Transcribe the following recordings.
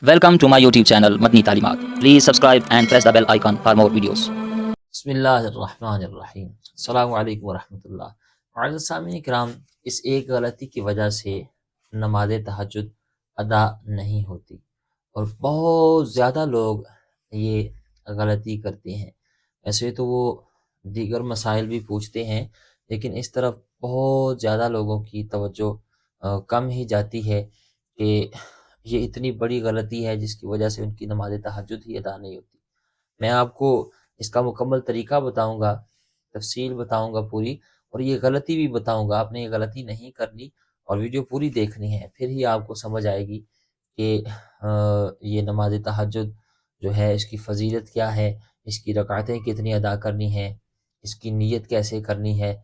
Welcome to my YouTube channel Madni Talimat. Please subscribe and press the bell icon for more videos. بسم اللہ الرحمن الرحیم۔ السلام علیکم ورحمۃ اللہ۔ معزز سامعین کرام، اس ایک غلطی کی وجہ سے نماز تہجد ادا نہیں ہوتی اور بہت زیادہ لوگ یہ غلطی کرتے ہیں۔ ایسے تو وہ دیگر مسائل بھی پوچھتے ہیں، لیکن اس طرف بہت زیادہ لوگوں کی توجہ کم ہی جاتی ہے کہ یہ اتنی بڑی غلطی ہے جس کی وجہ سے ان کی نماز تہجد ہی ادا نہیں ہوتی۔ میں آپ کو اس کا مکمل طریقہ بتاؤں گا، تفصیل بتاؤں گا پوری، اور یہ غلطی بھی بتاؤں گا۔ آپ نے یہ غلطی نہیں کرنی اور ویڈیو پوری دیکھنی ہے، پھر ہی آپ کو سمجھ آئے گی کہ یہ نماز تہجد جو ہے اس کی فضیلت کیا ہے، اس کی رکعتیں کتنی ادا کرنی ہیں، اس کی نیت کیسے کرنی ہے،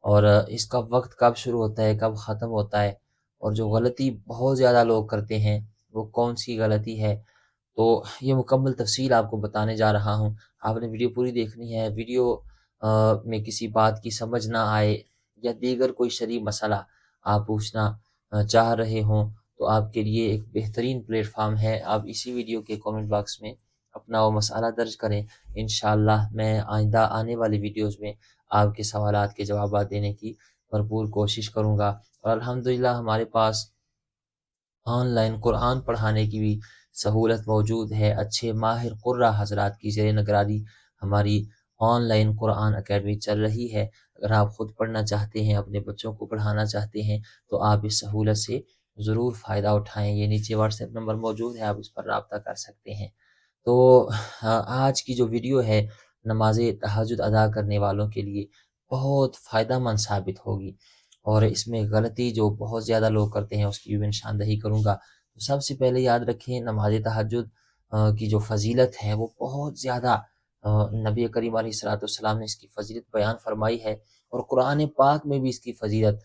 اور اس کا وقت کب شروع ہوتا ہے کب ختم ہوتا ہے، اور جو غلطی بہت زیادہ لوگ کرتے ہیں وہ کون سی غلطی ہے۔ تو یہ مکمل تفصیل آپ کو بتانے جا رہا ہوں۔ آپ نے ویڈیو پوری دیکھنی ہے۔ ویڈیو میں کسی بات کی سمجھ نہ آئے یا دیگر کوئی شرعی مسئلہ آپ پوچھنا چاہ رہے ہوں تو آپ کے لیے ایک بہترین پلیٹ فارم ہے۔ آپ اسی ویڈیو کے کامنٹ باکس میں اپنا وہ مسئلہ درج کریں، انشاءاللہ میں آئندہ آنے والی ویڈیوز میں آپ کے سوالات کے جوابات دینے کی بھرپور کوشش کروں گا۔ اور الحمدللہ ہمارے پاس آن لائن قرآن پڑھانے کی بھی سہولت موجود ہے۔ اچھے ماہر قرہ حضرات کی زیر نگرانی ہماری آن لائن قرآن اکیڈمی چل رہی ہے۔ اگر آپ خود پڑھنا چاہتے ہیں، اپنے بچوں کو پڑھانا چاہتے ہیں تو آپ اس سہولت سے ضرور فائدہ اٹھائیں۔ یہ نیچے واٹس ایپ نمبر موجود ہے، آپ اس پر رابطہ کر سکتے ہیں۔ تو آج کی جو ویڈیو ہے نماز تہجد ادا کرنے والوں کے لیے بہت فائدہ مند ثابت ہوگی، اور اس میں غلطی جو بہت زیادہ لوگ کرتے ہیں اس کی بھی میں نشاندہی کروں گا۔ تو سب سے پہلے یاد رکھیں، نماز تہجد کی جو فضیلت ہے وہ بہت زیادہ نبی کریم علیہ السلام نے اس کی فضیلت بیان فرمائی ہے، اور قرآن پاک میں بھی اس کی فضیلت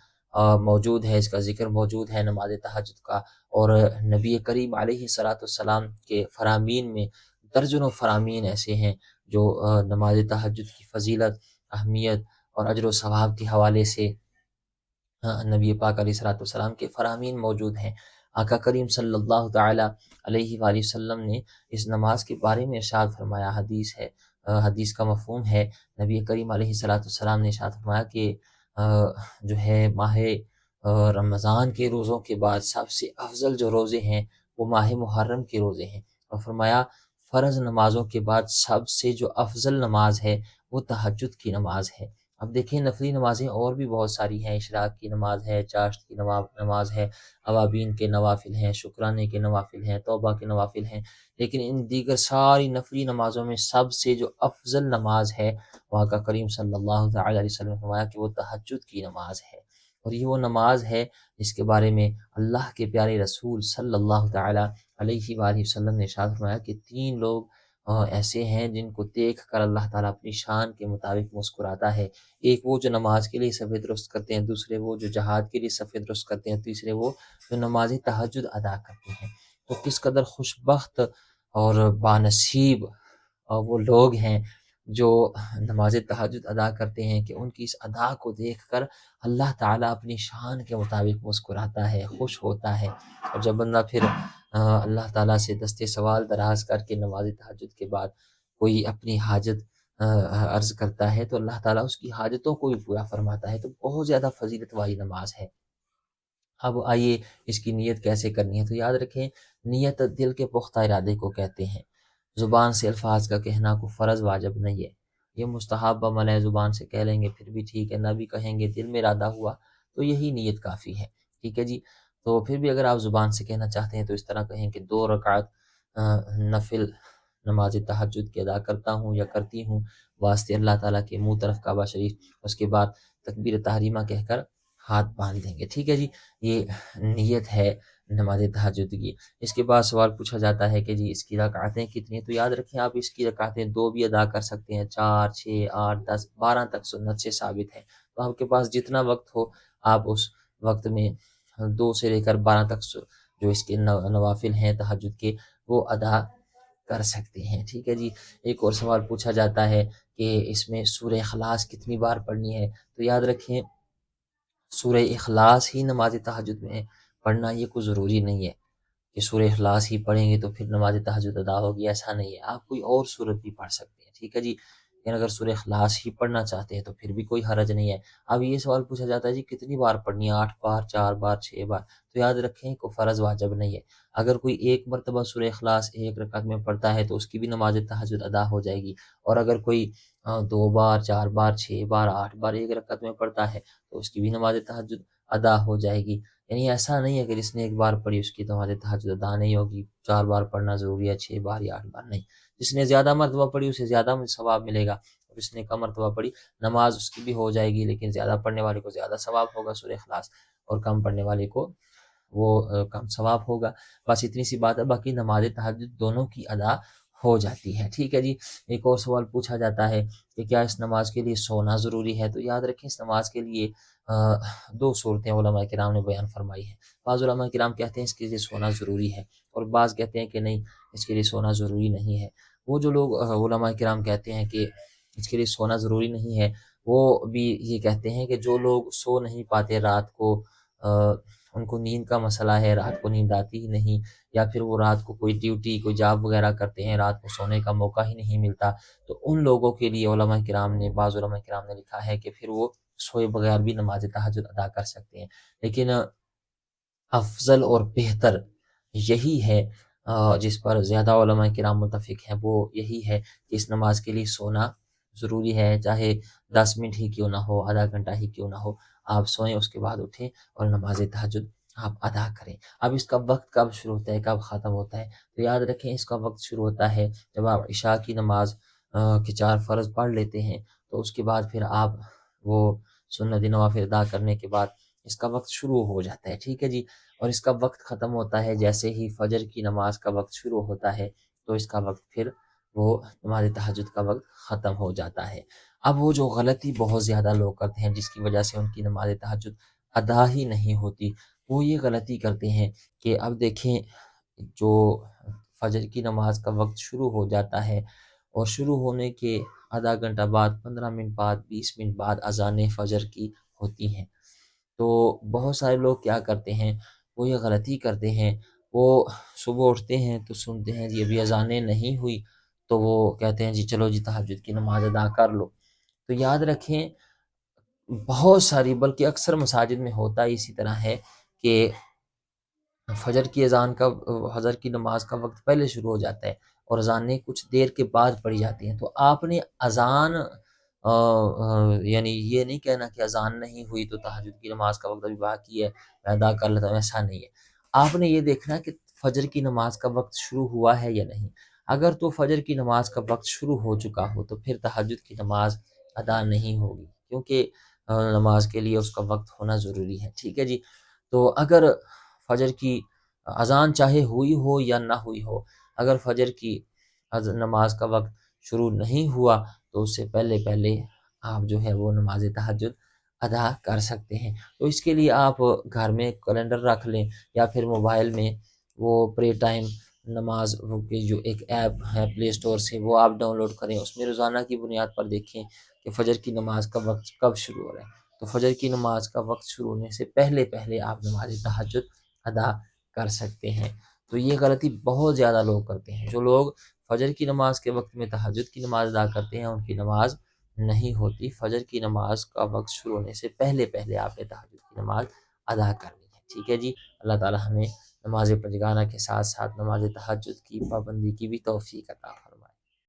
موجود ہے، اس کا ذکر موجود ہے نماز تہجد کا۔ اور نبی کریم علیہ السلام کے فرامین میں درجنوں فرامین ایسے ہیں جو نماز تہجد کی فضیلت، اہمیت اور اجر و ثواب کے حوالے سے نبی پاک علیہ السلام کے فرامین موجود ہیں۔ آقا کریم صلی اللہ تعالی علیہ وآلہ وسلم نے اس نماز کے بارے میں ارشاد فرمایا، حدیث ہے، حدیث کا مفہوم ہے، نبی کریم علیہ السلام نے ارشاد فرمایا کہ جو ہے ماہ رمضان کے روزوں کے بعد سب سے افضل جو روزے ہیں وہ ماہ محرم کے روزے ہیں، اور فرمایا فرض نمازوں کے بعد سب سے جو افضل نماز ہے وہ تہجد کی نماز ہے۔ اب دیکھیں نفلی نمازیں اور بھی بہت ساری ہیں، اشراق کی نماز ہے، چاشت کی نماز ہے، اوابین کے نوافل ہیں، شکرانے کے نوافل ہیں، توبہ کے نوافل ہیں، لیکن ان دیگر ساری نفلی نمازوں میں سب سے جو افضل نماز ہے وہ آقا کریم صلی اللہ تعالی علیہ وسلم نے فرمایا کہ وہ تہجد کی نماز ہے۔ اور یہ وہ نماز ہے جس کے بارے میں اللہ کے پیارے رسول صلی اللہ تعالی علیہ وآلہ وسلم نے ارشاد فرمایا کہ 3 لوگ ایسے ہیں جن کو دیکھ کر اللہ تعالیٰ اپنی شان کے مطابق مسکراتا ہے۔ ایک وہ جو نماز کے لیے صف درست کرتے ہیں، دوسرے وہ جو جہاد کے لیے صف درست کرتے ہیں، تیسرے وہ جو نماز تہجد ادا کرتے ہیں۔ تو کس قدر خوش بخت اور بانصیب وہ لوگ ہیں جو نماز تہجد ادا کرتے ہیں کہ ان کی اس ادا کو دیکھ کر اللہ تعالیٰ اپنی شان کے مطابق مسکراتا ہے، خوش ہوتا ہے۔ اور جب بندہ پھر اللہ تعالیٰ سے دستے سوال دراز کر کے نماز تہجد کے بعد کوئی اپنی حاجت عرض کرتا ہے تو اللہ تعالیٰ اس کی حاجتوں کو بھی پورا فرماتا ہے۔ تو بہت زیادہ فضیلت والی نماز ہے۔ اب آئیے اس کی نیت کیسے کرنی ہے۔ تو یاد رکھیں، نیت دل کے پختہ ارادے کو کہتے ہیں، زبان سے الفاظ کا کہنا کو فرض واجب نہیں ہے، یہ مستحب عمل ہے، زبان سے کہہ لیں گے پھر بھی ٹھیک ہے، نہ بھی کہیں گے دل میں ارادہ ہوا تو یہی نیت کافی ہے، ٹھیک ہے جی۔ تو پھر بھی اگر آپ زبان سے کہنا چاہتے ہیں تو اس طرح کہیں کہ 2 رکعت نفل نماز تہجد کے ادا کرتا ہوں یا کرتی ہوں واسطے اللہ تعالیٰ کے منہ طرف کعبہ شریف، اس کے بعد تکبیر تحریمہ کہہ کر ہاتھ باندھ دیں گے، ٹھیک ہے جی۔ یہ نیت ہے نماز تہجد کی۔ اس کے بعد سوال پوچھا جاتا ہے کہ جی اس کی رکعتیں کتنی ہیں، تو یاد رکھیں آپ اس کی رکعتیں 2 بھی ادا کر سکتے ہیں، 4، 6، 8، 10، 12 تک سنت سے ثابت ہے۔ تو آپ کے پاس جتنا وقت ہو آپ اس وقت میں 2 سے لے کر 12 تک جو اس کے نوافل ہیں تہجد کے وہ ادا کر سکتے ہیں، ٹھیک ہے جی۔ ایک اور سوال پوچھا جاتا ہے کہ اس میں سورہ اخلاص کتنی بار پڑھنی ہے، تو یاد رکھیں سورہ اخلاص ہی نماز تہجد میں پڑھنا یہ کوئی ضروری نہیں ہے، کہ سورہ اخلاص ہی پڑھیں گے تو پھر نماز تہجد ادا ہوگی، ایسا نہیں ہے، آپ کوئی اور صورت بھی پڑھ سکتے ہیں، ٹھیک ہے جی، لیکن اگر سورہ اخلاص ہی پڑھنا چاہتے ہیں تو پھر بھی کوئی حرج نہیں ہے۔ اب یہ سوال پوچھا جاتا ہے جی کتنی بار پڑھنی ہے، 8 بار، 4 بار، 6 بار؟ تو یاد رکھیں کوئی فرض واجب نہیں ہے، اگر کوئی ایک مرتبہ سورہ اخلاص ایک رکعت میں پڑھتا ہے تو اس کی بھی نماز تہجد ادا ہو جائے گی، اور اگر کوئی 2 بار، 4 بار، 6 بار، 8 بار ایک رکعت میں پڑھتا ہے تو اس کی بھی نماز تہجد ادا ہو جائے گی۔ یعنی ایسا نہیں ہے کہ جس نے ایک بار پڑھی اس کی نماز تہجد ادا نہیں ہوگی، 4 بار پڑھنا ضروری ہے، 6 بار یا 8 بار نہیں، جس نے زیادہ مرتبہ پڑھی اسے زیادہ ثواب ملے گا، اور جس نے کم مرتبہ پڑھی نماز اس کی بھی ہو جائے گی، لیکن زیادہ پڑھنے والے کو زیادہ ثواب ہوگا سورہ اخلاص، اور کم پڑھنے والے کو وہ کم ثواب ہوگا۔ بس اتنی سی بات ہے، باقی نماز تہجد دونوں کی ادا ہو جاتی ہے، ٹھیک ہے جی۔ ایک اور سوال پوچھا جاتا ہے کہ کیا اس نماز کے لیے سونا ضروری ہے؟ تو یاد رکھیں اس نماز کے لیے 2 صورتیں علماء کرام نے بیان فرمائی ہیں۔ بعض علماء کرام کہتے ہیں اس کے لیے سونا ضروری ہے، اور بعض کہتے ہیں کہ نہیں اس کے لیے سونا ضروری نہیں ہے۔ وہ جو لوگ علماء کرام کہتے ہیں کہ اس کے لیے سونا ضروری نہیں ہے، وہ بھی یہ کہتے ہیں کہ جو لوگ سو نہیں پاتے رات کو، ان کو نیند کا مسئلہ ہے، رات کو نیند آتی ہی نہیں، یا پھر وہ رات کو کوئی ڈیوٹی کوئی جاب وغیرہ کرتے ہیں، رات کو سونے کا موقع ہی نہیں ملتا، تو ان لوگوں کے لیے علماء کرام نے، بعض علماء کرام نے لکھا ہے کہ پھر وہ سوئے بغیر بھی نماز تہجد ادا کر سکتے ہیں، لیکن افضل اور بہتر یہی ہے، جس پر زیادہ علماء کرام متفق ہیں، وہ یہی ہے کہ اس نماز کے لیے سونا ضروری ہے، چاہے 10 منٹ ہی کیوں نہ ہو، آدھا گھنٹہ ہی کیوں نہ ہو، آپ سوئیں، اس کے بعد اٹھیں اور نماز تہجد آپ ادا کریں۔ اب اس کا وقت کب شروع ہوتا ہے، کب ختم ہوتا ہے؟ تو یاد رکھیں اس کا وقت شروع ہوتا ہے جب آپ عشاء کی نماز کے 4 فرض پڑھ لیتے ہیں، تو اس کے بعد پھر آپ وہ سنت نوافل ادا کرنے کے بعد اس کا وقت شروع ہو جاتا ہے، ٹھیک ہے جی، اور اس کا وقت ختم ہوتا ہے جیسے ہی فجر کی نماز کا وقت شروع ہوتا ہے، تو اس کا وقت پھر وہ نماز تہجد کا وقت ختم ہو جاتا ہے۔ اب وہ جو غلطی بہت زیادہ لوگ کرتے ہیں جس کی وجہ سے ان کی نماز تہجد ادا ہی نہیں ہوتی، وہ یہ غلطی کرتے ہیں کہ اب دیکھیں جو فجر کی نماز کا وقت شروع ہو جاتا ہے، اور شروع ہونے کے آدھا گھنٹہ بعد، 15 منٹ بعد، 20 منٹ بعد اذان فجر کی ہوتی ہیں، تو بہت سارے لوگ کیا کرتے ہیں، وہ یہ غلطی کرتے ہیں، وہ صبح اٹھتے ہیں تو سنتے ہیں جی ابھی اذانیں نہیں ہوئی، تو وہ کہتے ہیں جی چلو جی تہجد کی نماز ادا کر لو۔ تو یاد رکھیں بہت ساری، بلکہ اکثر مساجد میں ہوتا اسی طرح ہے کہ فجر کی اذان کا، فجر کی نماز کا وقت پہلے شروع ہو جاتا ہے، اور اذانیں کچھ دیر کے بعد پڑھی جاتی ہیں، تو آپ نے اذان یعنی یہ نہیں کہنا کہ اذان نہیں ہوئی تو تہجد کی نماز کا وقت ابھی باقی ہے میں ادا کر لیتا ہوں، ایسا نہیں ہے۔ آپ نے یہ دیکھنا کہ فجر کی نماز کا وقت شروع ہوا ہے یا نہیں، اگر تو فجر کی نماز کا وقت شروع ہو چکا ہو تو پھر تہجد کی نماز ادا نہیں ہوگی، کیونکہ نماز کے لیے اس کا وقت ہونا ضروری ہے، ٹھیک ہے جی۔ تو اگر فجر کی اذان چاہے ہوئی ہو یا نہ ہوئی ہو، اگر فجر کی نماز کا وقت شروع نہیں ہوا تو اس سے پہلے پہلے آپ جو ہے وہ نماز تہجد ادا کر سکتے ہیں۔ تو اس کے لیے آپ گھر میں کیلنڈر رکھ لیں، یا پھر موبائل میں وہ پرے ٹائم نماز کی جو ایک ایپ ہے پلے اسٹور سے، وہ آپ ڈاؤن لوڈ کریں، اس میں روزانہ کی بنیاد پر دیکھیں کہ فجر کی نماز کا وقت کب شروع ہو رہا ہے، تو فجر کی نماز کا وقت شروع ہونے سے پہلے پہلے آپ نماز تہجد ادا کر سکتے ہیں۔ تو یہ غلطی بہت زیادہ لوگ کرتے ہیں، جو لوگ فجر کی نماز کے وقت میں تہجد کی نماز ادا کرتے ہیں ان کی نماز نہیں ہوتی، فجر کی نماز کا وقت شروع ہونے سے پہلے پہلے آپ نے تہجد کی نماز ادا کرنی ہے، ٹھیک ہے جی۔ اللہ تعالی ہمیں نماز پنجگانہ کے ساتھ ساتھ نماز تہجد کی پابندی کی بھی توفیق عطا فرمائے۔